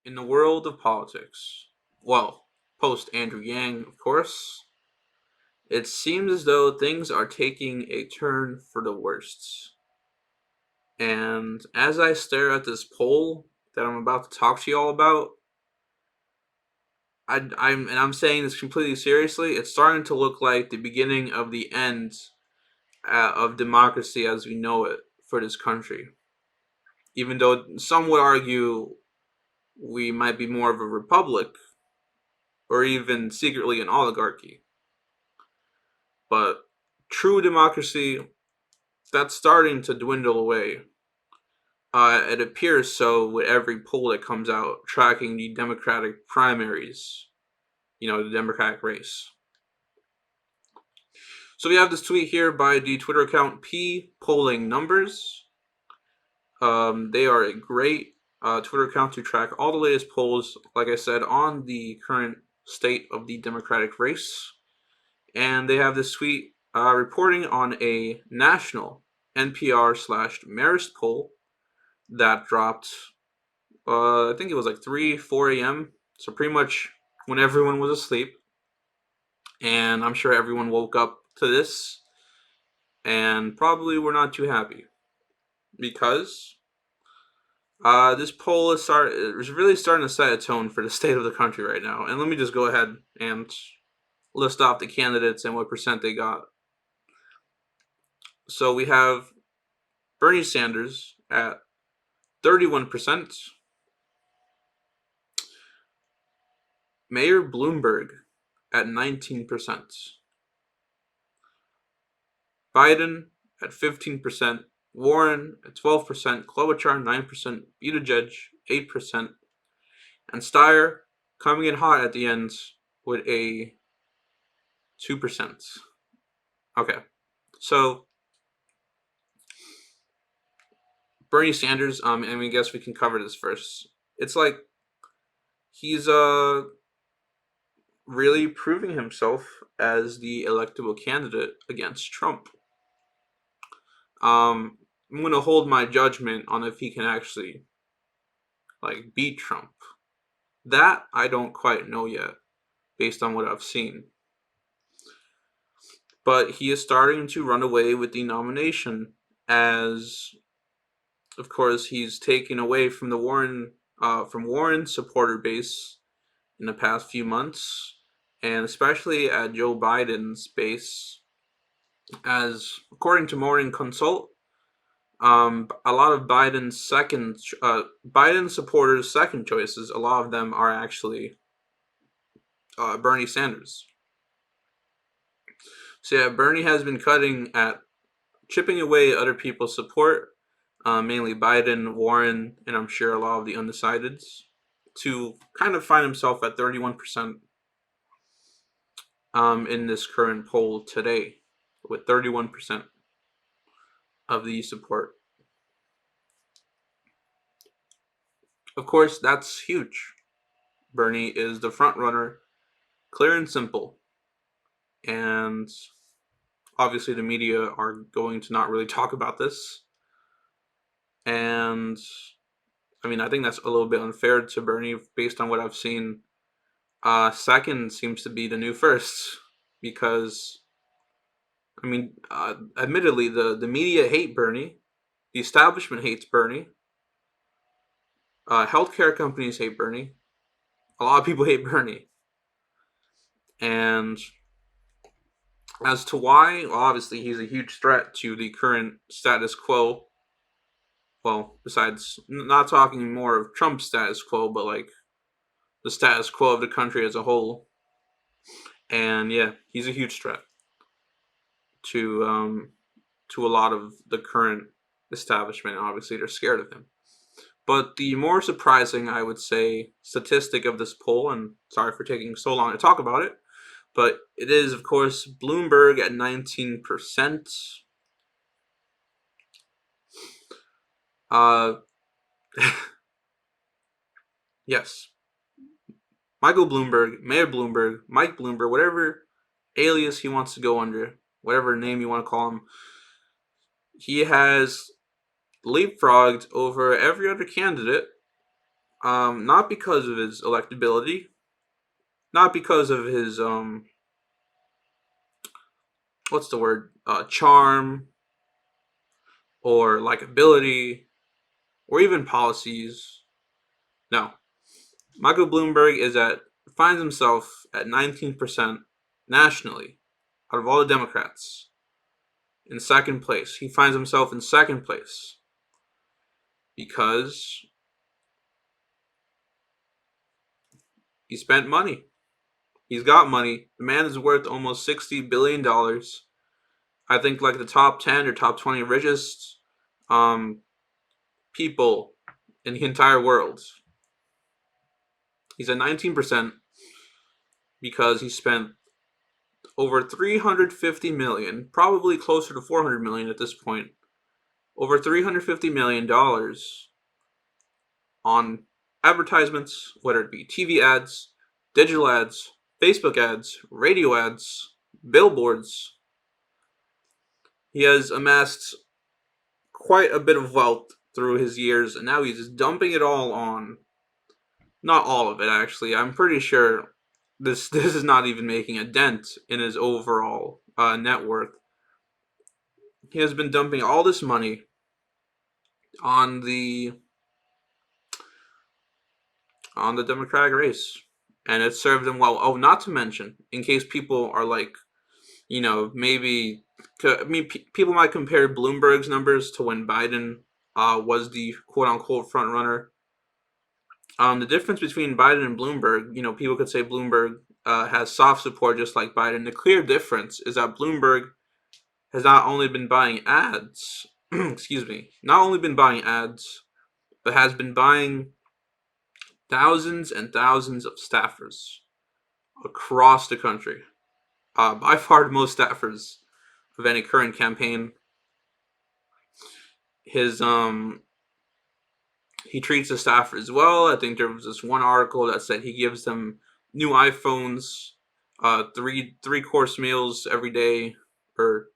In the world of politics, well, post Andrew Yang, of course, it seems as though things are taking a turn for the worst. And as I stare at this poll that I'm about to talk to you all about, I'm saying this completely seriously. It's starting to look like the beginning of the end of democracy as we know it for this country. Even though some would argue we might be more of a republic or even secretly an oligarchy. But true democracy, that's starting to dwindle away. It appears so with every poll that comes out tracking the Democratic primaries, the Democratic race. So we have this tweet here by the Twitter account P Polling Numbers. They are a great Twitter account to track all the latest polls, like I said, on the current state of the Democratic race. And they have this tweet reporting on a national NPR/Marist poll that dropped, I think it was like 3, 4 a.m. So pretty much when everyone was asleep. And I'm sure everyone woke up to this and probably were not too happy because this poll is really starting to set a tone for the state of the country right now. And let me just go ahead and list off the candidates and what percent they got. So we have Bernie Sanders at 31%, Mayor Bloomberg at 19%, Biden at 15%, Warren at 12%, Klobuchar 9%, Buttigieg 8%, and Steyer coming in hot at the end with a 2%. Okay, so Bernie Sanders, I guess we can cover this first. It's like he's really proving himself as the electable candidate against Trump. I'm gonna hold my judgment on if he can actually beat Trump. That I don't quite know yet, based on what I've seen. But he is starting to run away with the nomination, as of course he's taken away from the Warren supporter base in the past few months, and especially at Joe Biden's base, as according to Morning Consult, a lot of Biden supporters' second choices, a lot of them are actually Bernie Sanders. So yeah, Bernie has been chipping away at other people's support, mainly Biden, Warren, and I'm sure a lot of the undecideds, to kind of find himself at 31% in this current poll today, with 31% of the support. Of course, that's huge. Bernie is the front runner, clear and simple. And obviously the media are going to not really talk about this. And I think that's a little bit unfair to Bernie based on what I've seen. Second seems to be the new first, because admittedly, the media hate Bernie, the establishment hates Bernie, healthcare companies hate Bernie, a lot of people hate Bernie. And as to why, well, obviously he's a huge threat to the current status quo. Well, besides not talking more of Trump's status quo, but the status quo of the country as a whole. And yeah, he's a huge threat to a lot of the current establishment. Obviously, they're scared of him. But the more surprising, I would say, statistic of this poll, and sorry for taking so long to talk about it, but it is, of course, Bloomberg at 19%. Yes. Michael Bloomberg, Mayor Bloomberg, Mike Bloomberg, whatever alias he wants to go under, whatever name you want to call him, he has leapfrogged over every other candidate Not because of his electability, not because of his what's the word, charm or likability or even policies. No, Michael Bloomberg finds himself at 19% nationally out of all the Democrats in second place. He finds himself in second place because he spent money. He's got money. The man is worth almost $60 billion. I think like the top 10 or top 20 richest um, people in the entire world. He's at 19% because he spent over 350 million, probably closer to 400 million at this point, over $350 million on advertisements, whether it be TV ads, digital ads, Facebook ads, radio ads, billboards. He has amassed quite a bit of wealth through his years, and now he's just dumping it all on. Not all of it, actually. I'm pretty sure this is not even making a dent in his overall net worth. He has been dumping all this money on the Democratic race, and it served him well. Oh, not to mention, in case people are like, maybe people might compare Bloomberg's numbers to when Biden was the quote unquote front runner. The difference between Biden and Bloomberg, people could say Bloomberg has soft support just like Biden. The clear difference is that Bloomberg has not only been buying ads, excuse me, not only been buying ads, but has been buying thousands and thousands of staffers across the country. By far the most staffers of any current campaign. His he treats the staffers well. I think there was this one article that said he gives them new iPhones, three course meals every day, or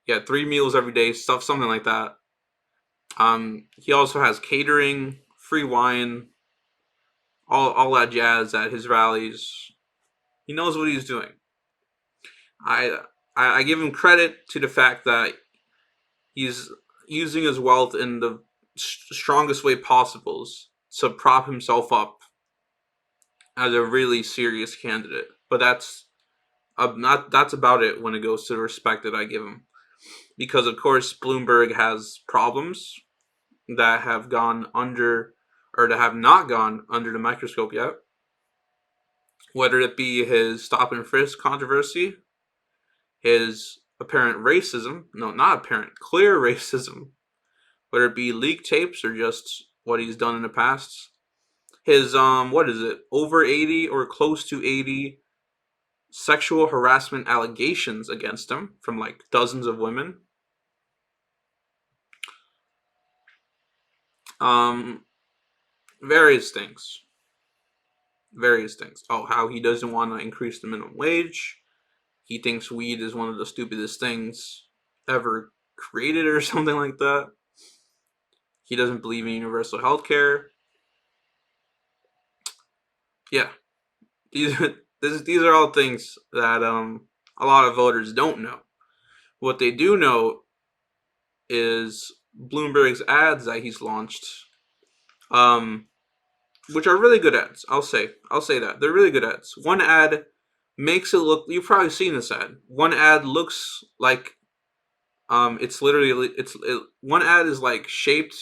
yeah, 3 meals every day, something like that. He also has catering, free wine, all that jazz at his rallies. He knows what he's doing. I give him credit to the fact that he's using his wealth in the strongest way possible to prop himself up as a really serious candidate. But that's about it when it goes to the respect that I give him. Because of course Bloomberg has problems that have gone under or that have not gone under the microscope yet. Whether it be his stop and frisk controversy, his apparent racism, no, not apparent, clear racism, whether it be leaked tapes or just what he's done in the past. His what is it, over 80 or close to 80 sexual harassment allegations against him from like dozens of women. Um various things. Various things. Oh, how he doesn't want to increase the minimum wage. He thinks weed is one of the stupidest things ever created or something like that. He doesn't believe in universal health care. Yeah, these these are all things that a lot of voters don't know. What they do know is Bloomberg's ads that he's launched, um, which are really good ads. I'll say that they're really good ads. One ad makes it look. You've probably seen this ad. One ad looks like it's literally one ad is like shaped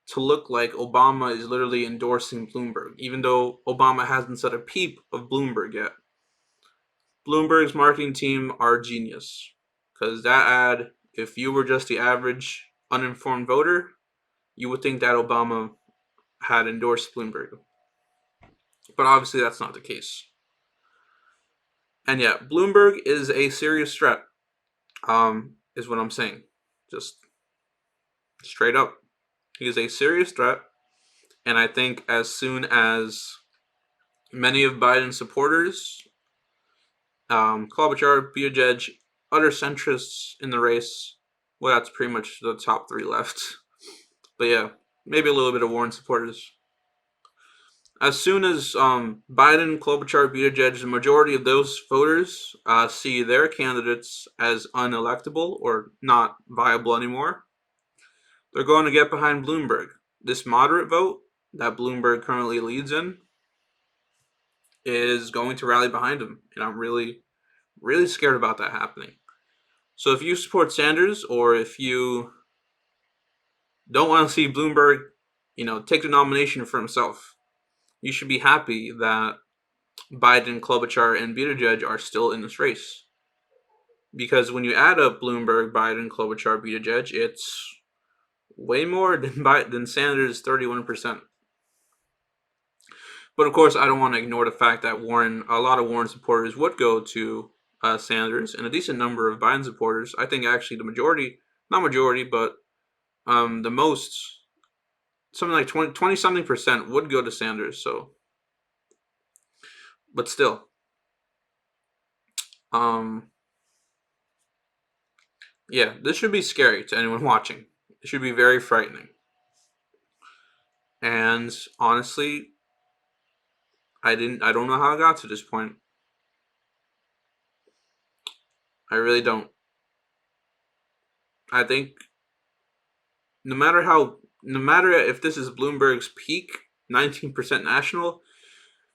to look like Obama is literally endorsing Bloomberg, even though Obama hasn't said a peep of Bloomberg yet. Bloomberg's marketing team are genius. Because that ad, if you were just the average uninformed voter, you would think that Obama had endorsed Bloomberg. But obviously that's not the case. And yeah, Bloomberg is a serious threat, is what I'm saying. Just straight up. He is a serious threat. And I think as soon as many of Biden's supporters, Klobuchar, Buttigieg, other centrists in the race, well, that's pretty much the top three left. But yeah, maybe a little bit of Warren supporters. as soon as Biden, Klobuchar, Buttigieg, the majority of those voters see their candidates as unelectable or not viable anymore, they're going to get behind Bloomberg. This moderate vote that Bloomberg currently leads in is going to rally behind him, and I'm really, really scared about that happening. So if you support Sanders, or if you don't want to see Bloomberg, take the nomination for himself, you should be happy that Biden, Klobuchar, and Buttigieg are still in this race. Because when you add up Bloomberg, Biden, Klobuchar, Buttigieg, it's way more than Sanders' 31%. But of course, I don't want to ignore the fact that a lot of Warren supporters would go to Sanders, and a decent number of Biden supporters. I think actually the majority, not majority, but the most, something like 20 something percent would go to Sanders. So, but still, yeah, this should be scary to anyone watching. It should be very frightening. And honestly, I don't know how I got to this point. I really don't. I think no matter if this is Bloomberg's peak, 19% national,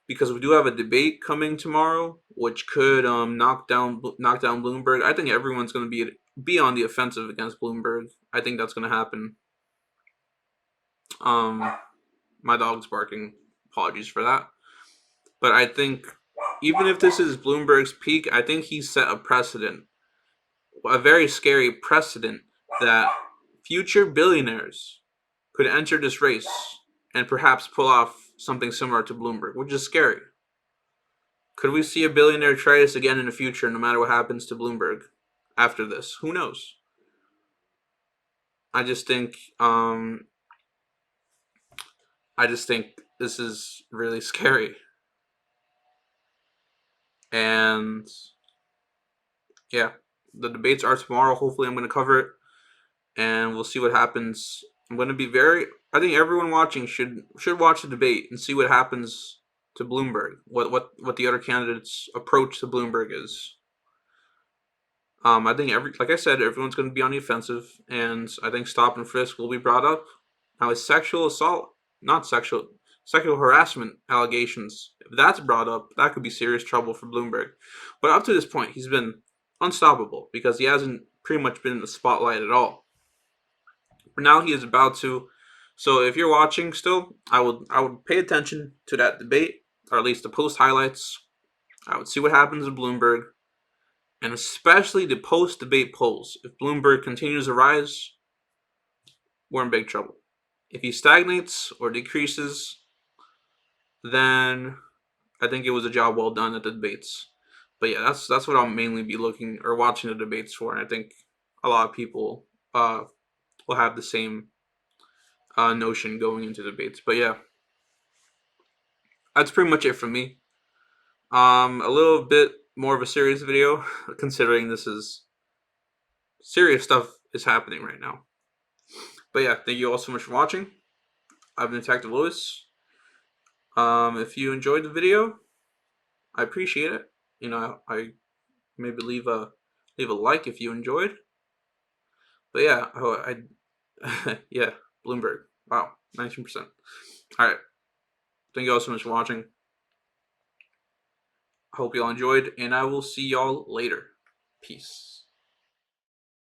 because we do have a debate coming tomorrow, which could knock down Bloomberg. I think everyone's going to be on the offensive against Bloomberg. I think that's going to happen. My dog's barking. Apologies for that. But I think even if this is Bloomberg's peak, I think he's set a precedent, a very scary precedent, that future billionaires could enter this race and perhaps pull off something similar to Bloomberg, which is scary. Could we see a billionaire try this again in the future, no matter what happens to Bloomberg after this? Who knows? I just think this is really scary. And yeah, the debates are tomorrow. Hopefully I'm going to cover it, and we'll see what happens. I'm going to be I think everyone watching should watch the debate and see what happens to Bloomberg. What the other candidates' approach to Bloomberg is. I think like I said, everyone's going to be on the offensive, and I think stop and frisk will be brought up. Now, his sexual assault, not sexual harassment allegations, if that's brought up, that could be serious trouble for Bloomberg. But up to this point, he's been unstoppable because he hasn't pretty much been in the spotlight at all. But now he is about to. So if you're watching still, I would pay attention to that debate, or at least the post highlights. I would see what happens in Bloomberg, and especially the post-debate polls. If Bloomberg continues to rise, we're in big trouble. If he stagnates or decreases, then I think it was a job well done at the debates. But yeah, that's what I'll mainly be looking or watching the debates for, and I think a lot of people will have the same notion going into debates. But yeah, that's pretty much it from me. A little bit more of a serious video, considering this is serious stuff is happening right now. But yeah, thank you all so much for watching. I've been Detective Lewis. If you enjoyed the video, I appreciate it. I maybe leave a like if you enjoyed. But yeah, yeah, Bloomberg. Wow, 19%. All right. Thank you all so much for watching. I hope you all enjoyed, and I will see y'all later. Peace.